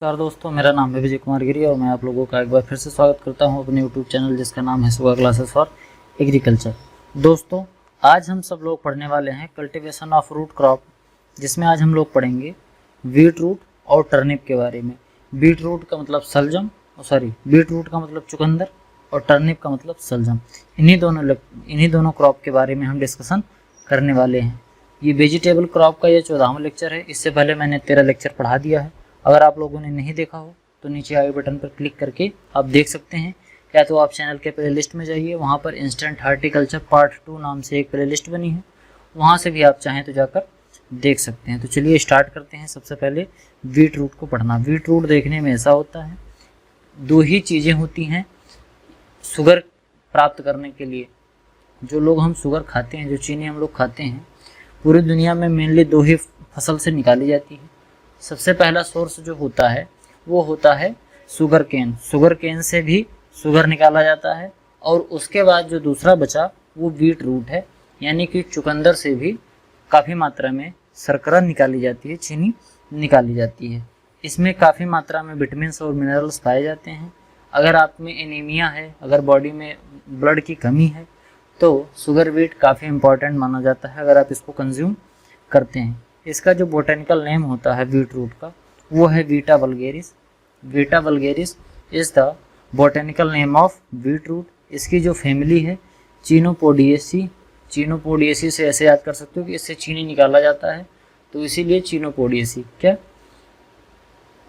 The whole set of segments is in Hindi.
नमस्कार दोस्तों, मेरा नाम है विजय कुमार गिरी और मैं आप लोगों का एक बार फिर से स्वागत करता हूं अपने यूट्यूब चैनल जिसका नाम है सुगा क्लासेस फॉर एग्रीकल्चर। दोस्तों, आज हम सब लोग पढ़ने वाले हैं कल्टीवेशन ऑफ रूट क्रॉप, जिसमें आज हम लोग पढ़ेंगे बीट रूट और टर्निप के बारे में। बीट रूट का मतलब सलजम, बीट रूट का मतलब चुकंदर और टर्निप का मतलब सलजम। इन्हीं दोनों क्रॉप के बारे में हम डिस्कशन करने वाले हैं। ये वेजिटेबल क्रॉप का ये 14वां लेक्चर है। इससे पहले मैंने 13 लेक्चर पढ़ा दिया है। अगर आप लोगों ने नहीं देखा हो तो नीचे आई बटन पर क्लिक करके आप देख सकते हैं, या तो आप चैनल के प्लेलिस्ट में जाइए, वहाँ पर इंस्टेंट हार्टिकल्चर पार्ट 2 नाम से एक प्लेलिस्ट बनी है, वहाँ से भी आप चाहें तो जाकर देख सकते हैं। तो चलिए स्टार्ट करते हैं। सबसे पहले बीट रूट को पढ़ना। बीट रूट देखने में ऐसा होता है, दो ही चीज़ें होती हैं शुगर प्राप्त करने के लिए। जो लोग हम शुगर खाते हैं, जो चीनी हम लोग खाते हैं, पूरी दुनिया में मेनली दो ही फसल से निकाली जाती है। सबसे पहला सोर्स जो होता है वो होता है शुगर केन। शुगर केन से भी शुगर निकाला जाता है। और उसके बाद जो दूसरा बचा वो बीट रूट है, यानी कि चुकंदर से भी काफ़ी मात्रा में शर्करा निकाली जाती है, चीनी निकाली जाती है। इसमें काफ़ी मात्रा में विटामिन्स और मिनरल्स पाए जाते हैं। अगर आप में एनीमिया है, अगर बॉडी में ब्लड की कमी है, तो शुगर बीट काफ़ी इम्पॉर्टेंट माना जाता है अगर आप इसको कंज्यूम करते हैं। इसका जो बोटेनिकल नेम होता है बीट रूट का वो है Beta vulgaris. Beta vulgaris is the botanical name of beetroot. इसकी जो फैमिली है चीनोपोडिएसी, चीनोपोडिएसी से ऐसे याद कर सकते हो कि इससे चीनी निकाला जाता है, तो इसीलिए चीनोपोडिएसी। क्या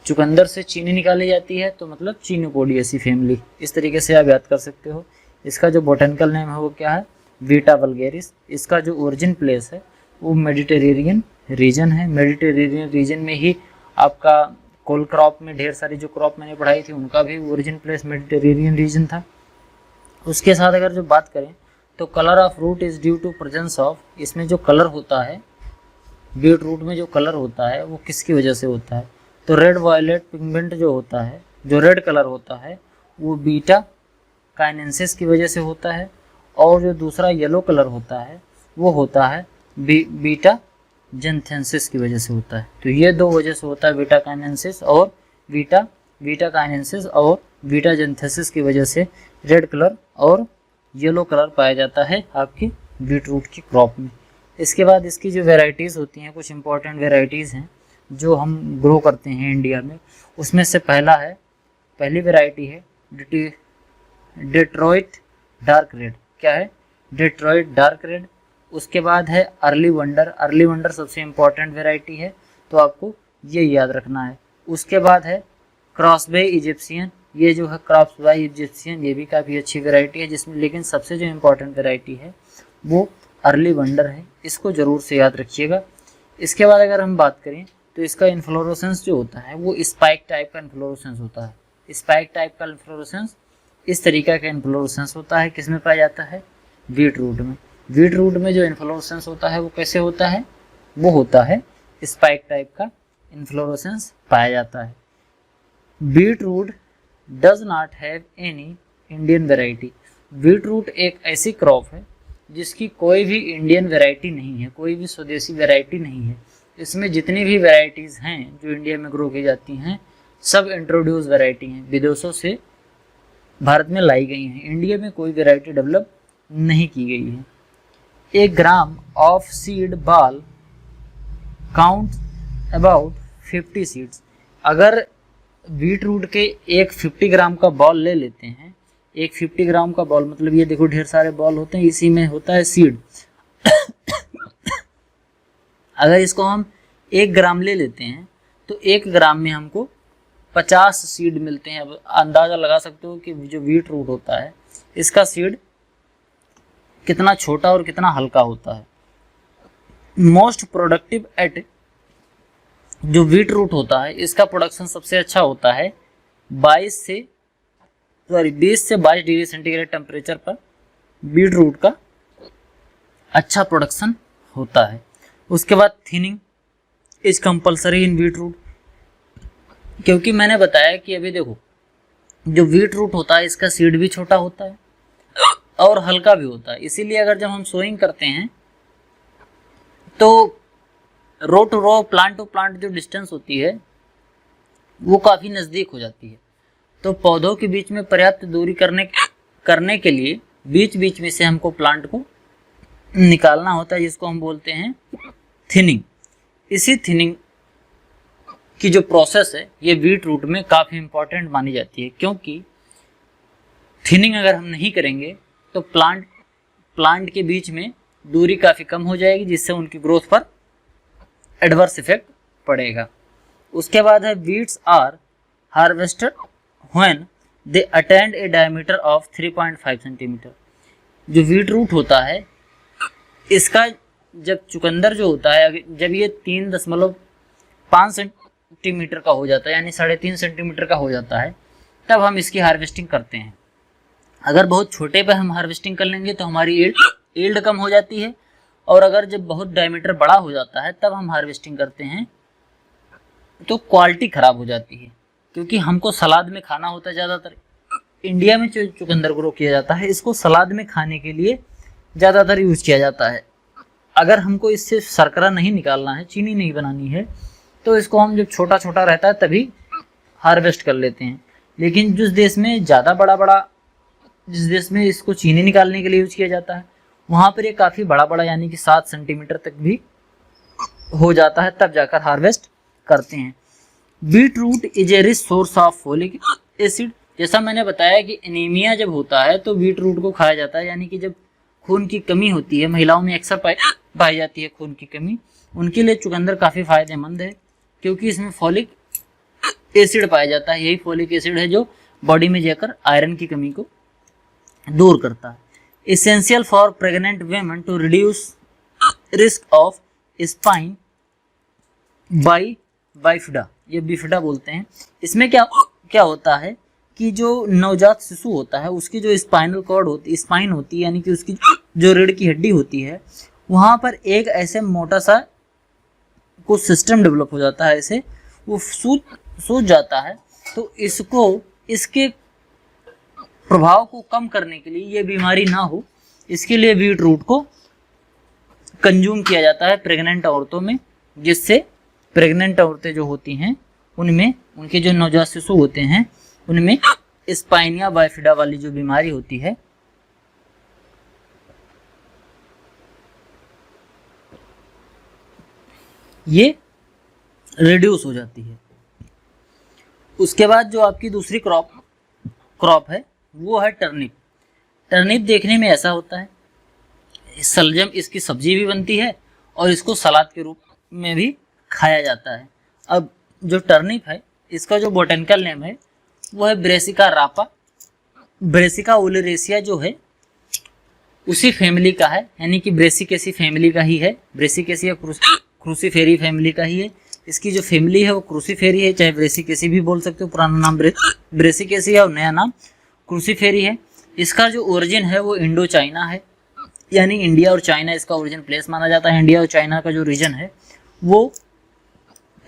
चुकंदर से चीनी निकाली जाती है तो मतलब चीनोपोडिएसी फैमिली, इस तरीके से आप याद कर सकते हो। इसका जो बोटेनिकल नेम है वो क्या है? Beta vulgaris. इसका जो ओरिजिन प्लेस है वो मेडिटेरेनियन रीजन है। मेडिटेरेनियन रीजन में ही आपका कोल क्रॉप में ढेर सारी जो क्रॉप मैंने पढ़ाई थी उनका भी ओरिजिन प्लेस मेडिटेरेनियन रीजन था। उसके साथ अगर जो बात करें तो colour of root is due to presence of, इसमें जो कलर होता है बीट रूट में, जो कलर होता है वो किसकी वजह से होता है? तो रेड वायलेट पिगमेंट जो होता है, जो रेड कलर होता है वो बीटा काइनेंसिस की वजह से होता है। और जो दूसरा येलो कलर होता है वो होता है बीटा जेंथेंसिस की वजह से होता है। तो ये दो वजह से होता है, बीटा काइनेंसिस और बीटा काइनेंसिस और बीटा जेंथेसिस की वजह से रेड कलर और येलो कलर पाया जाता है आपकी बीट रूट की क्रॉप में। इसके बाद इसकी जो वेराइटीज़ होती हैं, कुछ इंपॉर्टेंट वेराइटीज़ हैं जो हम ग्रो करते हैं इंडिया में। उसमें से पहली वेराइटी है डेट्रॉइट डार्क रेड। क्या है? Detroit dark red. उसके बाद है अर्ली वंडर। अर्ली वंडर सबसे इम्पॉर्टेंट वेराइटी है, तो आपको ये याद रखना है। उसके बाद है क्रॉसबे इजिप्शियन। ये जो है क्रॉसबे इजिप्शियन, ये भी काफ़ी अच्छी वेराइटी है, जिसमें लेकिन सबसे जो इम्पॉर्टेंट वेराइटी है वो अर्ली वंडर है। इसको ज़रूर से याद रखिएगा। इसके बाद अगर हम बात करें तो इसका इन्फ्लोरेसेंस जो होता है वो स्पाइक टाइप का इन्फ्लोरेसेंस होता है। स्पाइक टाइप का इन्फ्लोरेसेंस इस तरीके का इन्फ्लोरेसेंस होता है। किस में पाया जाता है? बीट रूट में। बीट रूट में जो इन्फ्लोरेसेंस होता है वो कैसे होता है? वो होता है स्पाइक टाइप का इन्फ्लोरेसेंस पाया जाता है। Beetroot does not have any Indian variety. Beetroot एक ऐसी क्रॉप है जिसकी कोई भी इंडियन वेराइटी नहीं है, कोई भी स्वदेशी वेराइटी नहीं है। इसमें जितनी भी वेराइटीज़ हैं जो इंडिया में ग्रो की जाती हैं सब इंट्रोड्यूस वेराइटी हैं, विदेशों से भारत में लाई गई हैं। इंडिया में कोई वेराइटी डेवलप नहीं की गई है। A gram of seed ball counts about 50 seeds। अगर बीट रूट के एक 50 ग्राम का बॉल ले लेते हैं, एक 50 ग्राम का बॉल मतलब ये देखो ढेर सारे बॉल होते हैं, इसी में होता है सीड। अगर इसको हम 1 ग्राम ले लेते हैं तो 1 ग्राम में हमको 50 सीड मिलते हैं। अब अंदाज़ा लगा सकते हो कि जो बीट रूट होता है इसका सीड कितना छोटा और कितना हल्का होता है। मोस्ट प्रोडक्टिव एट, जो बीट रूट होता है इसका प्रोडक्शन सबसे अच्छा होता है 20 से 22 डिग्री सेंटीग्रेड टेम्परेचर पर बीट रूट का अच्छा प्रोडक्शन होता है। उसके बाद thinning is compulsory in beetroot, क्योंकि मैंने बताया कि अभी देखो जो बीट रूट होता है इसका सीड भी छोटा होता है और हल्का भी होता है। इसीलिए अगर जब हम सोइंग करते हैं तो row to row, plant to plant जो डिस्टेंस होती है वो काफ़ी नज़दीक हो जाती है। तो पौधों के बीच में पर्याप्त दूरी करने के लिए बीच बीच में से हमको प्लांट को निकालना होता है, जिसको हम बोलते हैं थिनिंग। इसी थिनिंग की जो प्रोसेस है ये बीट रूट में काफ़ी इंपॉर्टेंट मानी जाती है, क्योंकि थिनिंग अगर हम नहीं करेंगे तो प्लांट के बीच में दूरी काफ़ी कम हो जाएगी, जिससे उनकी ग्रोथ पर एडवर्स इफेक्ट पड़ेगा। उसके बाद है beets are harvested when they attend a diameter of 3.5 centimetre. जो बीट रूट होता है इसका जब चुकंदर जो होता है, जब ये 3.5 सेंटीमीटर का हो जाता है, यानी 3.5 सेंटीमीटर का हो जाता है, तब हम इसकी हार्वेस्टिंग करते हैं। अगर बहुत छोटे पे हम हार्वेस्टिंग कर लेंगे तो हमारी यील्ड कम हो जाती है, और अगर जब बहुत डायमीटर बड़ा हो जाता है तब हम हार्वेस्टिंग करते हैं तो क्वालिटी ख़राब हो जाती है, क्योंकि हमको सलाद में खाना होता है। ज़्यादातर इंडिया में जो चुकंदर ग्रो किया जाता है इसको सलाद में खाने के लिए ज़्यादातर यूज़ किया जाता है। अगर हमको इससे शर्करा नहीं निकालना है, चीनी नहीं बनानी है, तो इसको हम जब छोटा छोटा रहता है तभी हार्वेस्ट कर लेते हैं। लेकिन जिस देश में ज़्यादा बड़ा जिस देश में इसको चीनी निकालने के लिए यूज किया जाता है, वहाँ पर ये काफ़ी बड़ा यानी कि 7 सेंटीमीटर तक भी हो जाता है, तब जाकर हार्वेस्ट करते हैं। Beetroot is a rich source of folic acid. जैसा मैंने बताया कि एनीमिया जब होता है तो बीट रूट को खाया जाता है, यानी कि जब खून की कमी होती है, महिलाओं में अक्सर पाई जाती है खून की कमी, उनके लिए चुकंदर काफ़ी फायदेमंद है, क्योंकि इसमें फोलिक एसिड पाया जाता है। यही फोलिक एसिड है जो बॉडी में जाकर आयरन की कमी को दूर करता है। Essential for pregnant women to reduce risk of spina bifida, ये बिफिडा बोलते हैं। इसमें क्या होता है कि जो नवजात शिशु होता है उसकी जो स्पाइनल कॉर्ड होती, स्पाइन होती है, यानी कि उसकी जो रीढ़ की हड्डी होती है, वहाँ पर एक ऐसे मोटा सा कुछ सिस्टम डेवलप हो जाता है, ऐसे वो सूज जाता है। तो इसके प्रभाव को कम करने के लिए, ये बीमारी ना हो इसके लिए बीट रूट को कंज्यूम किया जाता है प्रेग्नेंट औरतों में, जिससे प्रेग्नेंट औरतें जो होती हैं उनमें, उनके जो नवजात शिशु होते हैं उनमें स्पाइनिया बाइफिडा वाली जो बीमारी होती है ये रिड्यूस हो जाती है। उसके बाद जो आपकी दूसरी क्रॉप है वो है टर्निप। टर्निप देखने में ऐसा होता है, सलजम इसकी सब्जी भी बनती है और इसको सलाद के रूप में भी खाया जाता है। अब जो टर्निप है इसका जो बोटेनिकल नेम है वो है ब्रेसिका रापा। ब्रेसिका ओलेरेसिया जो है उसी फैमिली का है, यानी कि ब्रेसिकेसी फैमिली का ही है। ब्रेसिकेसी क्रूसीफेरी फैमिली का ही है। इसकी जो फैमिली है वो क्रूसीफेरी है, चाहे ब्रेसिकेसी भी बोल सकते हो। पुराना नाम ब्रेसिकेसी है और नया नाम क्रूसीफेरी है। इसका जो ओरिजिन है वो इंडो चाइना है, यानी इंडिया और चाइना इसका ओरिजिन प्लेस माना जाता है। इंडिया और चाइना का जो रीजन है वो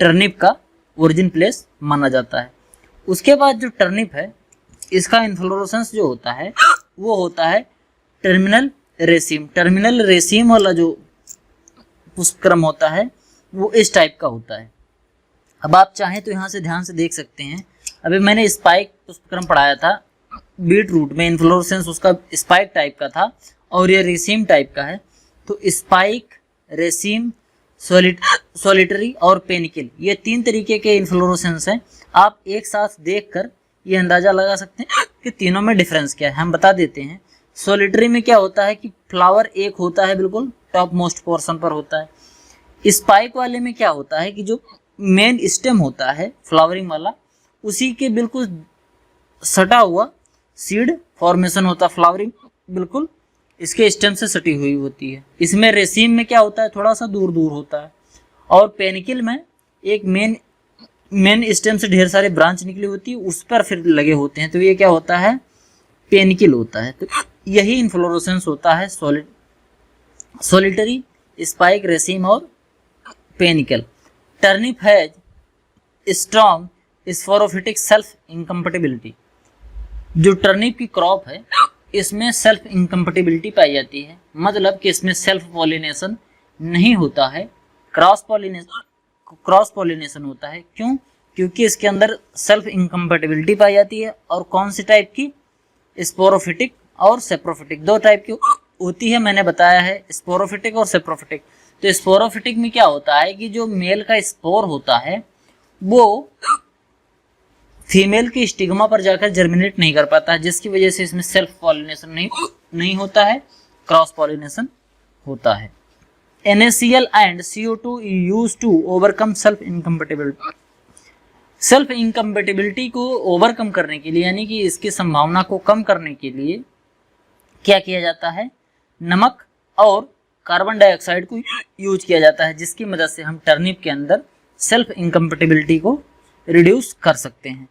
टर्निप का ओरिजिन प्लेस माना जाता है। उसके बाद जो टर्निप है इसका इन्फ्लोरेसेंस जो होता है वो होता है टर्मिनल रेसिम। टर्मिनल रेसिम वाला जो पुष्पक्रम होता है वो इस टाइप का होता है। अब आप चाहें तो यहाँ से ध्यान से देख सकते हैं। अभी मैंने स्पाइक पुष्पक्रम पढ़ाया था बीट रूट में, इन्फ्लोरेसेंस उसका स्पाइक टाइप का था और ये रेसिम टाइप का है। तो स्पाइक, रेसिम, सॉलिटरी और पेनिकल, ये 3 तरीके के इन्फ्लोरेसेंस हैं। आप एक साथ देखकर ये अंदाज़ा लगा सकते हैं कि तीनों में डिफरेंस क्या है। हम बता देते हैं। सॉलिटरी में क्या होता है कि फ्लावर एक होता है, बिल्कुल टॉप मोस्ट पोर्शन पर होता है। स्पाइक वाले में क्या होता है कि जो मेन स्टेम होता है फ्लावरिंग वाला, उसी के बिल्कुल सटा हुआ सीड फॉर्मेशन होता है। फ्लावरिंग बिल्कुल इसके स्टेम से सटी हुई होती है। इसमें रेसिम में क्या होता है, थोड़ा सा दूर दूर होता है। और पेनिकल में एक मेन स्टेम से ढेर सारे ब्रांच निकली होती है, उस पर फिर लगे होते हैं। तो ये क्या होता है, पेनिकल होता है। तो यही इन्फ्लोरेसेंस होता है सॉलिटरी, स्पाइक, रेसिम और panicle. Turnip has strong sporophytic self incompatibility. जो टर्निप की क्रॉप है इसमें सेल्फ इनकम्पेटिबिलिटी पाई जाती है, मतलब कि इसमें सेल्फ पॉलिनेशन नहीं होता है, क्रॉस पॉलिनेशन होता है। क्यों? क्योंकि इसके अंदर सेल्फ इनकम्पेटिबिलिटी पाई जाती है। और कौन सी टाइप की? स्पोरोफिटिक और सेप्रोफिटिक, दो टाइप की होती है, मैंने बताया है, स्पोरोफिटिक और सेप्रोफिटिक। तो स्पोरोफिटिक में क्या होता है कि जो मेल का स्पोर होता है वो फीमेल की स्टिग्मा पर जाकर जर्मिनेट नहीं कर पाता है, जिसकी वजह से इसमें सेल्फ पॉलिनेशन नहीं होता है, क्रॉस पॉलिनेशन होता है। NaCl and CO2 used to overcome self incompatibility। Self incompatibility को ओवरकम करने के लिए, यानी कि इसकी संभावना को कम करने के लिए क्या किया जाता है? नमक और कार्बन डाइऑक्साइड को यूज किया जाता है, जिसकी मदद से हम टर्निप के अंदर सेल्फ इनकम्पेटिबिलिटी को रिड्यूस कर सकते हैं।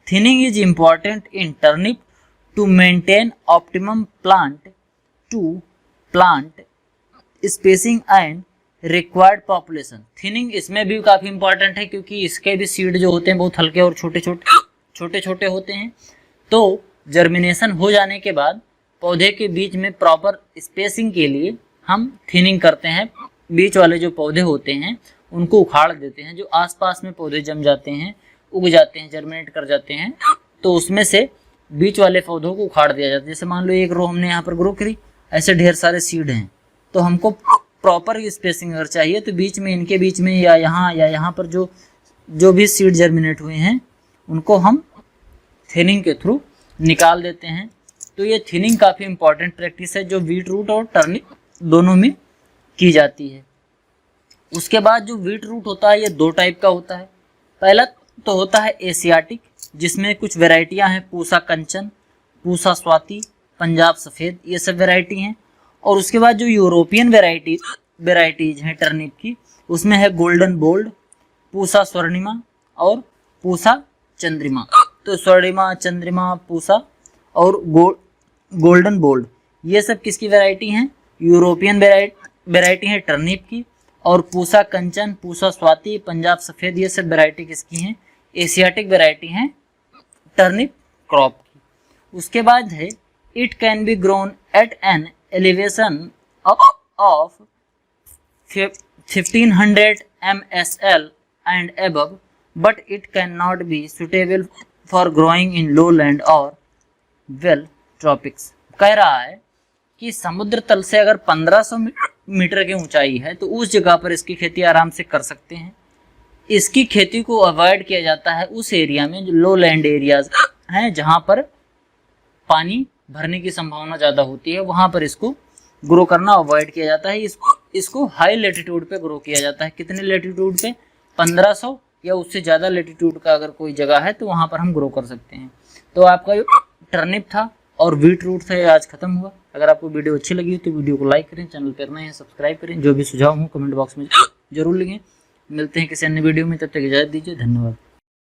Thinning is important in turnip to maintain optimum plant to plant spacing and required population. Thinning इसमें भी काफ़ी इंपॉर्टेंट है, क्योंकि इसके भी सीड जो होते हैं बहुत हल्के और छोटे छोटे होते हैं। तो जर्मिनेशन हो जाने के बाद पौधे के बीच में प्रॉपर स्पेसिंग के लिए हम थिनिंग करते हैं। बीच वाले जो पौधे होते हैं उनको उखाड़ देते हैं, जो आसपास में पौधे जम जाते हैं, उग जाते हैं, जर्मिनेट कर जाते हैं, तो उसमें से बीच वाले पौधों को उखाड़ दिया जाता है। जैसे मान लो एक रो हमने यहाँ पर ग्रो करी, ऐसे ढेर सारे सीड हैं, तो हमको प्रॉपर स्पेसिंग अगर चाहिए तो बीच में, इनके बीच में या यहाँ पर जो भी सीड जर्मिनेट हुए हैं उनको हम थिनिंग के थ्रू निकाल देते हैं। तो ये थिनिंग काफ़ी इंपॉर्टेंट प्रैक्टिस है जो वीट रूट और टर्निप दोनों में की जाती है। उसके बाद जो वीट रूट होता है ये दो टाइप का होता है। पहला तो होता है एशियाटिक, जिसमें कुछ वेराइटियां हैं, पूसा कंचन, पूसा स्वाति, पंजाब सफ़ेद, ये सब वेराइटी हैं। और उसके बाद जो यूरोपियन वेराइटीज हैं टर्निप की, उसमें है गोल्डन बोल्ड, पूसा स्वर्णिमा और पूसा चंद्रिमा। तो स्वर्णिमा, चंद्रिमा, पूसा और गोल्डन बोल्ड, ये सब किसकी वैरायटी हैं? यूरोपियन वैरायटी है टर्निप की। और पूसा कंचन, पूसा स्वाति, पंजाब सफ़ेद, ये सब वैरायटी किसकी हैं? एशियाटिक वैरायटी हैं टर्निप क्रॉप की। उसके बाद है it can be grown at an elevation of 1500 MSL and above, but it cannot be suitable for growing in lowland or well tropics। कह रहा है कि समुद्र तल से अगर 1500 मीटर की ऊंचाई है तो उस जगह पर इसकी खेती आराम से कर सकते हैं। इसकी खेती को अवॉइड किया जाता है उस एरिया में जो लो लैंड एरियाज हैं, जहाँ पर पानी भरने की संभावना ज़्यादा होती है, वहाँ पर इसको ग्रो करना अवॉइड किया जाता है। इसको हाई लेटीट्यूड पे ग्रो किया जाता है। कितने लेटीट्यूड पे? 1500 या उससे ज़्यादा लेटीट्यूड का अगर कोई जगह है तो वहाँ पर हम ग्रो कर सकते हैं। तो आपका जो टर्निप था और बीट रूट था ये आज खत्म हुआ। अगर आपको वीडियो अच्छी लगी तो वीडियो को लाइक करें, चैनल पर नए हैं सब्सक्राइब करें। जो भी सुझाव हो कमेंट बॉक्स में जरूर लिखें। मिलते हैं किसी अन्य वीडियो में, तब तक इजाज़त दीजिए, धन्यवाद।